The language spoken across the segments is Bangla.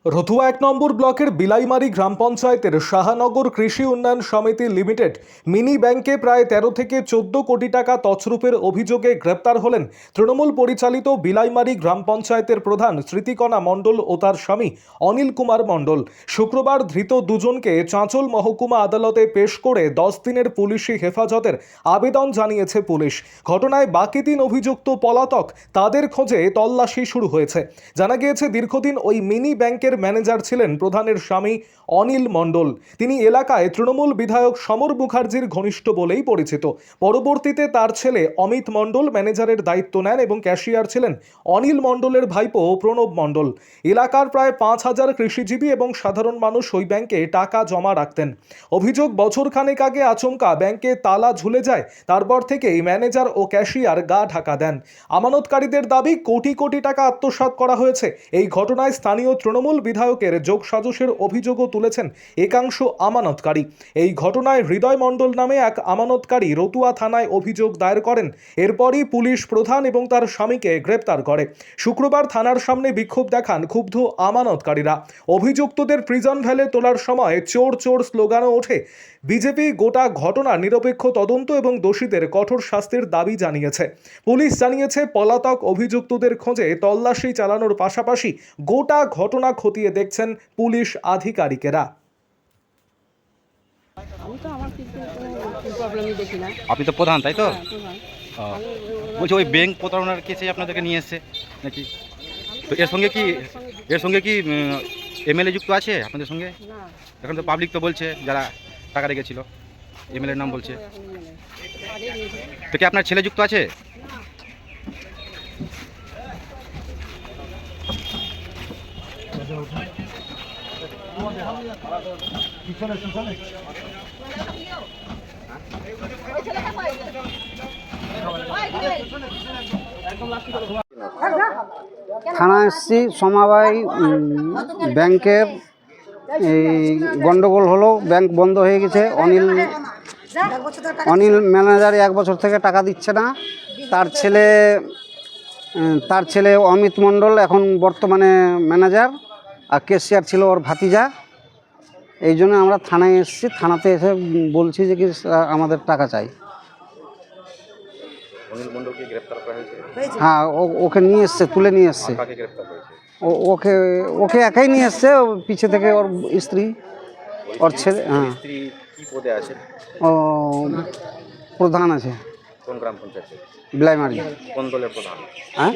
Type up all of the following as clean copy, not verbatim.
রতুয়া ১ নম্বর ব্লকের বিলাইমারি গ্রাম পঞ্চায়েতের শাহানগর কৃষি উন্নয়ন সমিতি লিমিটেড মিনি ব্যাংকে প্রায় ১৩ থেকে ১৪ কোটি টাকা তছরূপের অভিযোগে গ্রেপ্তার হলেন তৃণমূল পরিচালিত বিলাইমারি গ্রাম পঞ্চায়েতের প্রধান স্মৃতিকণা মণ্ডল ও তার স্বামী অনিল কুমার মণ্ডল। শুক্রবার ধৃত দুজনকে চাঁচল মহকুমা আদালতে পেশ করে ১০ দিনের পুলিশি হেফাজতের আবেদন জানিয়েছে পুলিশ। ঘটনায় বাকি ৩ অভিযুক্ত পলাতক, তাদের খোঁজে তল্লাশি শুরু হয়েছে। জানা গিয়েছে দীর্ঘদিন ওই মিনি ব্যাংকের ম্যানেজার ছিলেন প্রধানের স্বামী অনিল মণ্ডল। তিনি এলাকায় তৃণমূল বিধায়ক সমর মুখার্জির ঘনিষ্ঠ বলেই পরিচিত। পরবর্তীতে তার ছেলে অমিত মণ্ডল ম্যানেজারের দায়িত্ব নেন এবং ক্যাশিয়ার ছিলেন অনিল মণ্ডলের ভাইপো প্রণব মণ্ডল। এলাকার প্রায় ৫,০০০ কৃষিজীবী এবং সাধারণ মানুষ ওই ব্যাংকে টাকা জমা রাখতেন। অভিযোগ, বছরখানেক আগে আচমকা ব্যাংকে তালা ঝুলে যায়, তারপর থেকেই ম্যানেজার ও ক্যাশিয়ার গা ঢাকা দেন। আমানতকারীদের দাবি কোটি কোটি টাকা আত্মসাৎ করা হয়েছে। এই ঘটনায় স্থানীয় তৃণমূল বিধায়কের যোগসাজশের অভিযোগও তুলেছেন একাংশ আমানতকারী। এই ঘটনায় হৃদয় মণ্ডল নামে এক আমানতকারী রতুয়া থানায় অভিযোগ দায়ের করেন। এরপরই পুলিশ প্রধান এবং তার স্বামীকে গ্রেপ্তার করে। শুক্রবার থানার সামনে বিক্ষোভ দেখান ক্ষুব্ধ আমানতকারীরা। অভিযুক্তদের প্রিজন ভ্যালে তোলার সময় চোর চোর স্লোগানও ওঠে। বিজেপি গোটা ঘটনার নিরপেক্ষ তদন্ত এবং দোষীদের কঠোর শাস্তির দাবি জানিয়েছে। পুলিশ জানিয়েছে পলাতক অভিযুক্তদের খোঁজে তল্লাশি চালানোর পাশাপাশি গোটা ঘটনা খতিয়ে দেখছেন পুলিশ আধিকারিকেরা। আমি তো আমার কিছু প্রবলেমই দেখি না। আপনি তো প্রধান, তাই তো? হ্যাঁ, বলছি ওই ব্যাংক প্রতারণার কেসে আপনাদেরকে নিয়ে এসছে নাকি? তো এর সঙ্গে কি এমএলএ যুক্ত আছে আপনাদের সঙ্গে? না, এখন তো পাবলিক তো বলছে যারা টাকা রেখেছিল এমএলএর নাম বলছে। তো কি আপনার ছেলে যুক্ত আছে? থানা এসছি সমবায় ব্যাংকের এই গন্ডগোল হলো, ব্যাংক বন্ধ হয়ে গেছে। অনিল ম্যানেজার 1 বছর থেকে টাকা দিচ্ছে না। তার ছেলে অমিত মণ্ডল এখন বর্তমানে ম্যানেজার, আর ক্যাশিয়ার ছিল ওর ভাতিজা। এই জন্য আমরা থানায় এসেছি। থানাতে এসে বলছি যে কি আমাদের টাকা চাই। হ্যাঁ, ওকে নিয়ে এসছে, তুলে নিয়ে এসছে। ওকে একাই নিয়ে এসছে, পিছে থেকে ওর স্ত্রী, ওর ছেলে। হ্যাঁ, ও প্রধান আছে। কোন গ্রাম পঞ্চায়েত? বিলাইমারি। কোন দলের প্রধান? হ্যাঁ,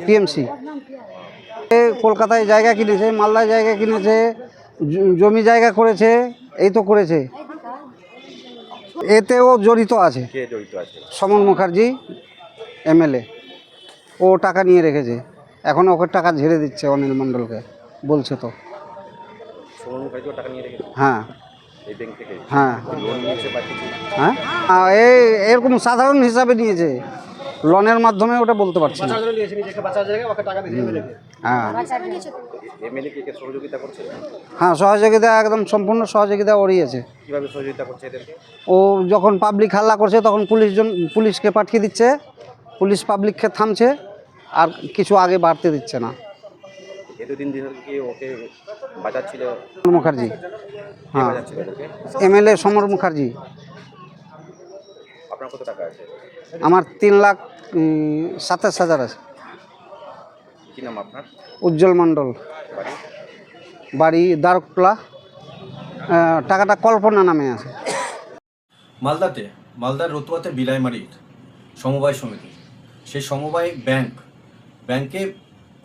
টিএমসি। কলকাতায় জায়গা কিনেছে, মালদায় জায়গা কিনেছে, জমি জায়গা করেছে, এই তো করেছে। এতেও জড়িত আছে। কে জড়িত আছে? সমর মুখার্জি এমএলএ। ও টাকা নিয়ে রেখেছে, এখন ওকে টাকা ঝেড়ে দিচ্ছে অনিল মণ্ডলকে বলছে তো। সমর মুখার্জিও টাকা নিয়ে রেখেছে? হ্যাঁ, এই ব্যাংক থেকে? হ্যাঁ, লোন নিয়েছে বা কিছু? হ্যাঁ, এরকম সাধারণ হিসাবে নিয়েছে, লোনের মাধ্যমে ওটা বলতে পারছি না। হ্যাঁ, এমএলএ কে সহযোগিতা করছে? হ্যাঁ, সহযোগিতা একদম সম্পূর্ণ সহযোগিতা ওরই আছে। কিভাবে সহযোগিতা করছে এদেরকে? ও যখন পাবলিক হাল্লা করছে তখন পুলিশকে পাঠিয়ে দিচ্ছে, পুলিশ পাবলিককে থামছে, আর কিছু আগে বাড়তে দিচ্ছে না। এতদিন ধরে কি ওকে বাজাচ্ছিল মুখার্জি? হ্যাঁ, বাজাচ্ছিল ওকে? এমএলএ সমর মুখার্জি। আপনার কত টাকা আছে? আমার 3,27,000 আছে। কি নাম আপনার? উজ্জ্বল মণ্ডল। বাড়ি দ্বারকটোলা। টাকাটা কল্পনা নামে আছে। মালদার রতুয়াতে বিলাইমারির সমবায় সমিতি, সেই সমবায় ব্যাংকে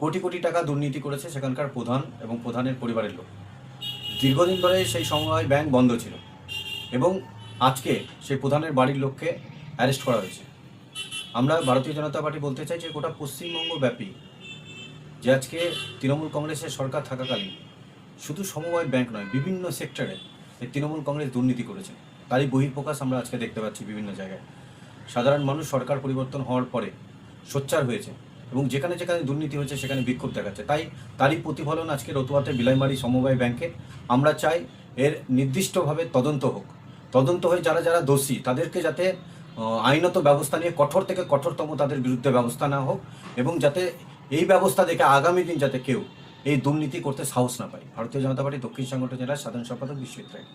কোটি কোটি টাকা দুর্নীতি করেছে সেখানকার প্রধান এবং প্রধানের পরিবারের লোক। দীর্ঘদিন ধরে সেই সমবায় ব্যাংক বন্ধ ছিল এবং আজকে সেই প্রধানের বাড়ির লোককে অ্যারেস্ট করা হয়েছে। আমরা ভারতীয় জনতা পার্টি বলতে চাই যে গোটা পশ্চিমবঙ্গ ব্যাপী যে আজকে তৃণমূল কংগ্রেসের সরকার থাকাকালীন শুধু সমবায় ব্যাংক নয়, বিভিন্ন সেক্টরে এই তৃণমূল কংগ্রেস দুর্নীতি করেছে, তারই বহিঃপ্রকাশ আমরা আজকে দেখতে পাচ্ছি বিভিন্ন জায়গায়। সাধারণ মানুষ সরকার পরিবর্তন হওয়ার পরে সোচ্চার হয়েছে এবং যেখানে যেখানে দুর্নীতি হয়েছে সেখানে বিক্ষোভ দেখাচ্ছে। তারই প্রতিফলন আজকে রতুয়াতে বিলাইমারি সমবায় ব্যাংকে। আমরা চাই এর নির্দিষ্টভাবে তদন্ত হোক, তদন্ত হয়ে যারা যারা দোষী তাদেরকে যাতে আইনত ব্যবস্থা নিয়ে কঠোর থেকে কঠোরতম তাদের বিরুদ্ধে ব্যবস্থা নেওয়া হোক এবং যাতে এই ব্যবস্থা দেখে আগামী দিন যাতে কেউ এই দুর্নীতি করতে সাহস না পায়। ভারতীয় জনতা পার্টি দক্ষিণ সংগঠন জেলার সাধারণ সম্পাদক বিশ্বজিৎ রায়।